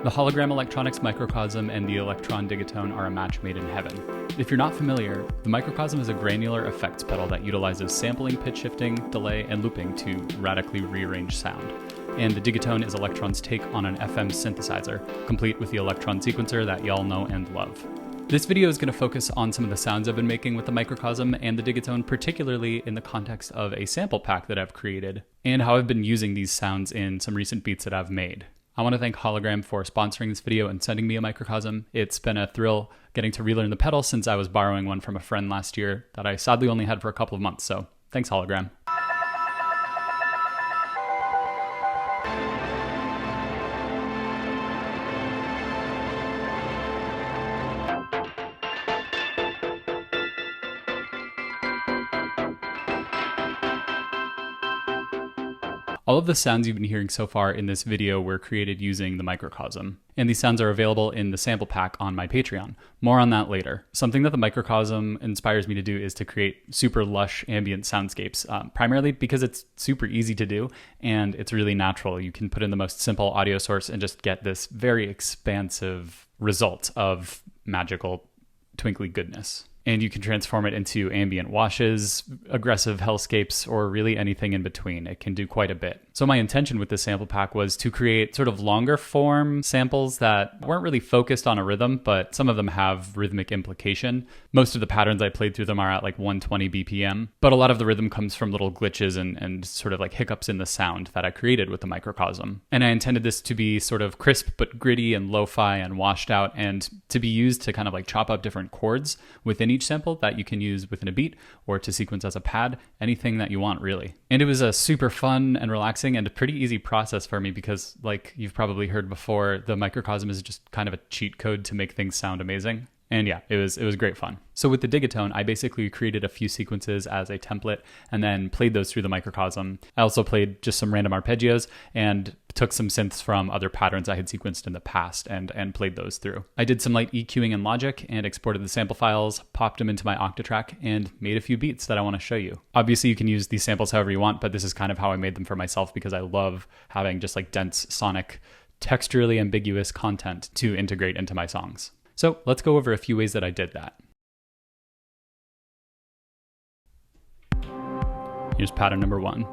The Hologram Electronics Microcosm and the Electron Digitone are a match made in heaven. If you're not familiar, the Microcosm is a granular effects pedal that utilizes sampling, pitch shifting, delay, and looping to radically rearrange sound. And the Digitone is Electron's take on an FM synthesizer, complete with the Electron sequencer that y'all know and love. This video is going to focus on some of the sounds I've been making with the Microcosm and the Digitone, particularly in the context of a sample pack that I've created, and how I've been using these sounds in some recent beats that I've made. I want to thank Hologram for sponsoring this video and sending me a Microcosm. It's been a thrill getting to relearn the pedal since I was borrowing one from a friend last year that I sadly only had for a couple of months, so thanks Hologram. All of the sounds you've been hearing so far in this video were created using the Microcosm, and these sounds are available in the sample pack on my Patreon. More on that later. Something that the Microcosm inspires me to do is to create super lush ambient soundscapes, primarily because it's super easy to do and it's really natural. You can put in the most simple audio source and just get this very expansive result of magical, twinkly goodness. And you can transform it into ambient washes, aggressive hellscapes, or really anything in between. It can do quite a bit. So my intention with this sample pack was to create sort of longer form samples that weren't really focused on a rhythm, but some of them have rhythmic implication. Most of the patterns I played through them are at like 120 BPM, but a lot of the rhythm comes from little glitches and sort of like hiccups in the sound that I created with the Microcosm. And I intended this to be sort of crisp but gritty and lo-fi and washed out, and to be used to kind of like chop up different chords within each sample that you can use within a beat or to sequence as a pad, anything that you want really. And it was a super fun and relaxing and a pretty easy process for me because, like you've probably heard before, the Microcosm is just kind of a cheat code to make things sound amazing. And yeah, it was great fun. So with the Digitone, I basically created a few sequences as a template and then played those through the Microcosm. I also played just some random arpeggios and took some synths from other patterns I had sequenced in the past and played those through. I did some light EQing in Logic and exported the sample files, popped them into my Octatrack, and made a few beats that I want to show you. Obviously, you can use these samples however you want, but this is kind of how I made them for myself because I love having just like dense, sonic, texturally ambiguous content to integrate into my songs. So let's go over a few ways that I did that. Here's pattern number 1.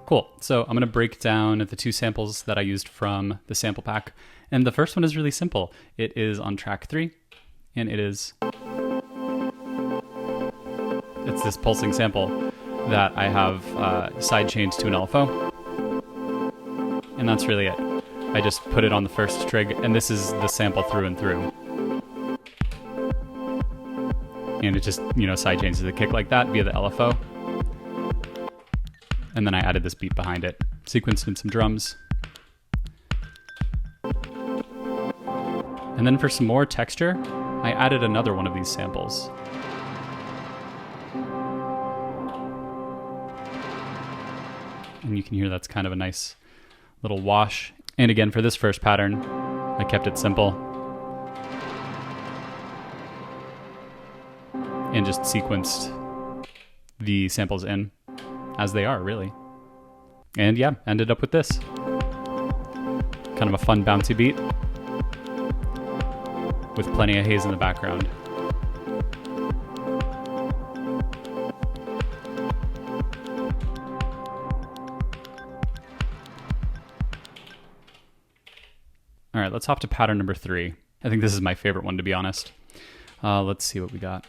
Cool. So I'm going to break down the two samples that I used from the sample pack. And the first one is really simple. It is on track 3, and it's this pulsing sample that I have sidechained to an LFO. And that's really it. I just put it on the first trig, and this is the sample through and through. And it just, sidechains to the kick like that via the LFO. And then I added this beat behind it, sequenced in some drums. And then for some more texture, I added another one of these samples. And you can hear that's kind of a nice little wash. And again, for this first pattern, I kept it simple. And just sequenced the samples in as they are, really. And yeah, ended up with this. Kind of a fun bouncy beat with plenty of haze in the background. All right, let's hop to pattern number 3. I think this is my favorite one, to be honest. Let's see what we got.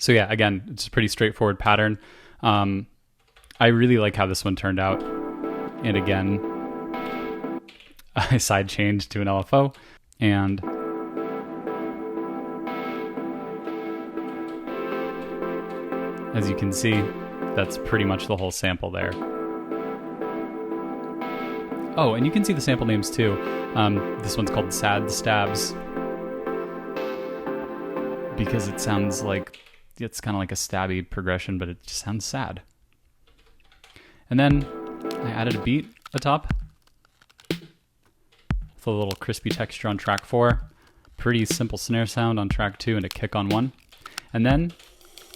So yeah, again, it's a pretty straightforward pattern. I really like how this one turned out. And again, I side changed to an LFO, and as you can see, that's pretty much the whole sample there. Oh, and you can see the sample names too. This one's called Sad Stabs because it sounds like, it's kind of like a stabby progression, but it just sounds sad. And then I added a beat atop with a little crispy texture on track 4, pretty simple snare sound on track 2, and a kick on 1. And then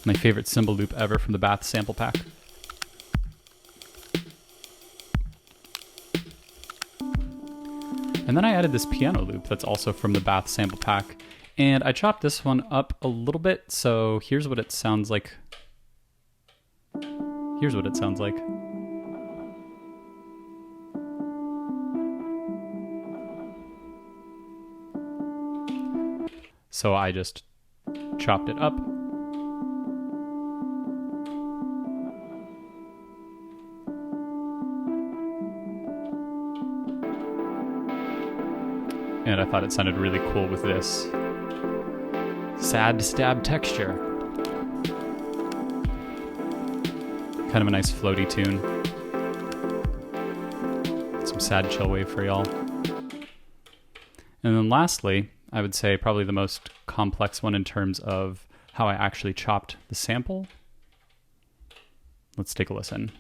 my favorite cymbal loop ever from the Bath sample pack. And then I added this piano loop that's also from the Bath sample pack, and I chopped this one up a little bit, so here's what it sounds like. Here's what it sounds like. So I just chopped it up. And I thought it sounded really cool with this sad stab texture. Kind of a nice floaty tune. Some sad chill wave for y'all. And then lastly, I would say probably the most complex one in terms of how I actually chopped the sample. Let's take a listen.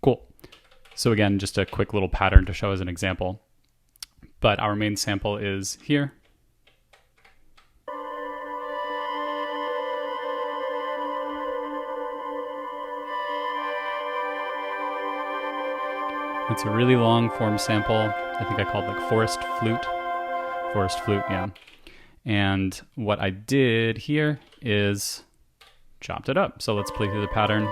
Cool. So again, just a quick little pattern to show as an example. But our main sample is here. It's a really long form sample. I think I called it like forest flute. Forest flute, yeah. And what I did here is chopped it up. So let's play through the pattern.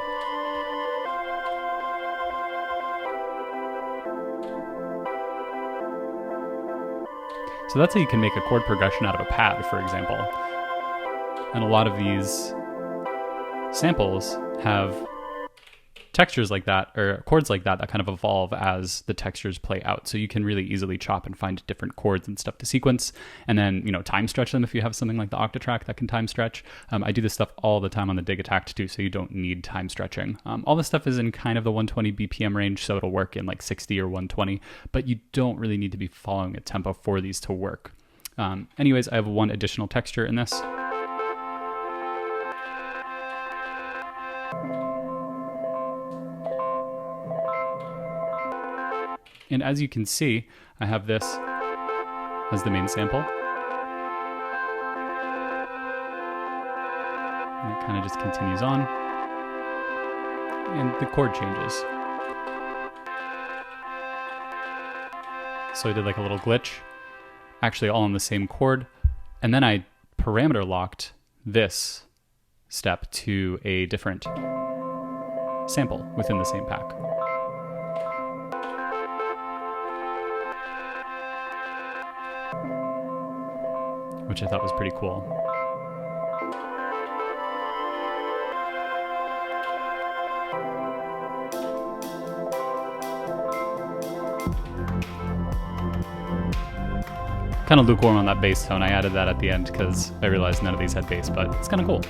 So that's how you can make a chord progression out of a pad, for example. And a lot of these samples have textures like that, or chords like that, that kind of evolve as the textures play out. So you can really easily chop and find different chords and stuff to sequence, and then, you know, time stretch them if you have something like the Octatrack that can time stretch. I do this stuff all the time on the Digitone too, so you don't need time stretching. All this stuff is in kind of the 120 BPM range, so it'll work in like 60 or 120, but you don't really need to be following a tempo for these to work. Anyways, I have one additional texture in this. And as you can see, I have this as the main sample. And it kind of just continues on. And the chord changes. So I did like a little glitch, actually all on the same chord. And then I parameter locked this step to a different sample within the same pack. Which I thought was pretty cool. Kind of lukewarm on that bass tone. I added that at the end because I realized none of these had bass, but it's kind of cool.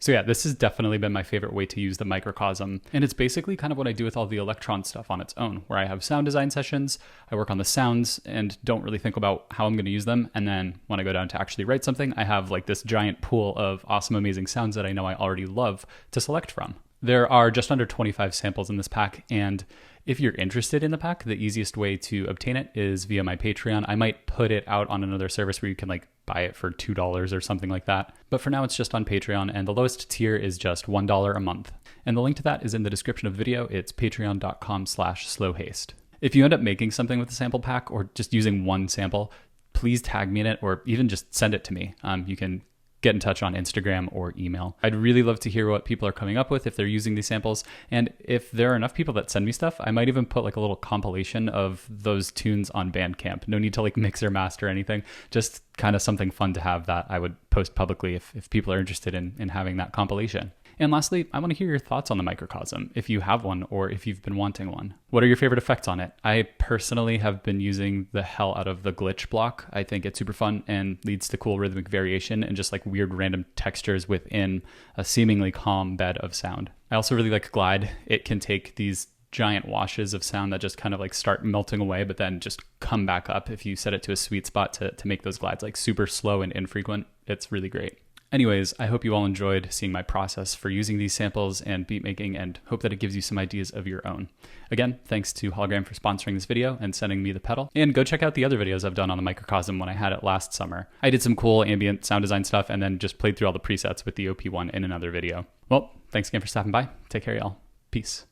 So yeah, this has definitely been my favorite way to use the microcosm. And it's basically kind of what I do with all the Electron stuff on its own, where I have sound design sessions, I work on the sounds and don't really think about how I'm going to use them. And then when I go down to actually write something, I have like this giant pool of awesome, amazing sounds that I know I already love to select from. There are just under 25 samples in this pack, and if you're interested in the pack, the easiest way to obtain it is via my Patreon. I might put it out on another service where you can like buy it for $2 or something like that. But for now, it's just on Patreon, and the lowest tier is just $1 a month. And the link to that is in the description of the video. It's patreon.com/slowhaste. If you end up making something with the sample pack or just using one sample, please tag me in it or even just send it to me. You can get in touch on Instagram or email. I'd really love to hear what people are coming up with if they're using these samples. And if there are enough people that send me stuff, I might even put like a little compilation of those tunes on Bandcamp. No need to like mix or master anything, just kind of something fun to have that I would post publicly if people are interested in having that compilation. And lastly, I want to hear your thoughts on the microcosm, if you have one or if you've been wanting one. What are your favorite effects on it? I personally have been using the hell out of the glitch block. I think it's super fun and leads to cool rhythmic variation and just like weird random textures within a seemingly calm bed of sound. I also really like glide. It can take these giant washes of sound that just kind of like start melting away, but then just come back up if you set it to a sweet spot to make those glides like super slow and infrequent. It's really great. Anyways, I hope you all enjoyed seeing my process for using these samples and beat making, and hope that it gives you some ideas of your own. Again, thanks to Hologram for sponsoring this video and sending me the pedal. And go check out the other videos I've done on the microcosm when I had it last summer. I did some cool ambient sound design stuff and then just played through all the presets with the OP1 in another video. Well, thanks again for stopping by. Take care, y'all. Peace.